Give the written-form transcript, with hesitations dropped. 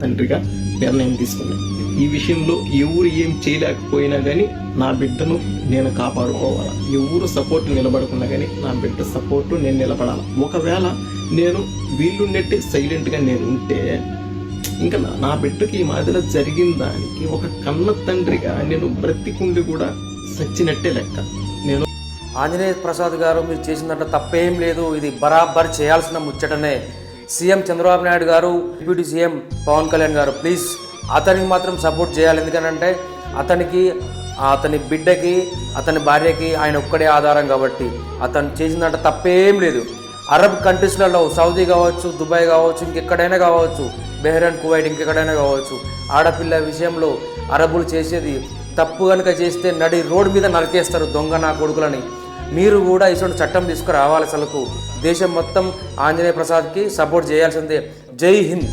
తండ్రిగా నిర్ణయం తీసుకున్నాను. ఈ విషయంలో ఎవరు ఏం చేయలేకపోయినా కానీ నా బిడ్డను నేను కాపాడుకోవాలా. ఎవరు సపోర్ట్ నిలబడకున్నా కానీ నా బిడ్డ సపోర్టు నేను నిలబడాలి. ఒకవేళ నేను వీళ్ళున్నట్టే సైలెంట్గా నేను ఉంటే ఇంకా నా బిడ్డకి ఈ మాదిరి జరిగిన దానికి ఒక కన్న తండ్రిగా నేను బ్రతికుండి కూడా సచ్చినట్టే లెక్క. నేను ఆంజనేయ ప్రసాద్ గారు మీరు చేసిందంటే తప్పేం లేదు, ఇది బరాబర్ చేయాల్సిన ముచ్చటనే. సీఎం చంద్రబాబు నాయుడు గారు, డిప్యూటీ సీఎం పవన్ కళ్యాణ్ గారు ప్లీజ్ అతనికి మాత్రం సపోర్ట్ చేయాలి. ఎందుకంటే అతనికి, అతని బిడ్డకి, అతని భార్యకి ఆయన ఒక్కడే ఆధారం కాబట్టి అతను చేసిందంటే తప్పేం లేదు. అరబ్ కంట్రీస్లలో సౌదీ కావచ్చు, దుబాయ్ కావచ్చు, ఇంకెక్కడైనా కావచ్చు, బెహ్రెయిన్, కువైట్, ఇంకెక్కడైనా కావచ్చు, ఆడపిల్ల విషయంలో అరబులు చేసేది తప్పు కనుక చేస్తే నడి రోడ్డు మీద నరికేస్తారు దొంగ నా కొడుకులని. మీరు కూడా ఇటువంటి చట్టం తీసుకురావాలి. అసలుకు దేశం మొత్తం ఆంజనేయ ప్రసాద్కి సపోర్ట్ చేయాల్సిందే. జై హింద్.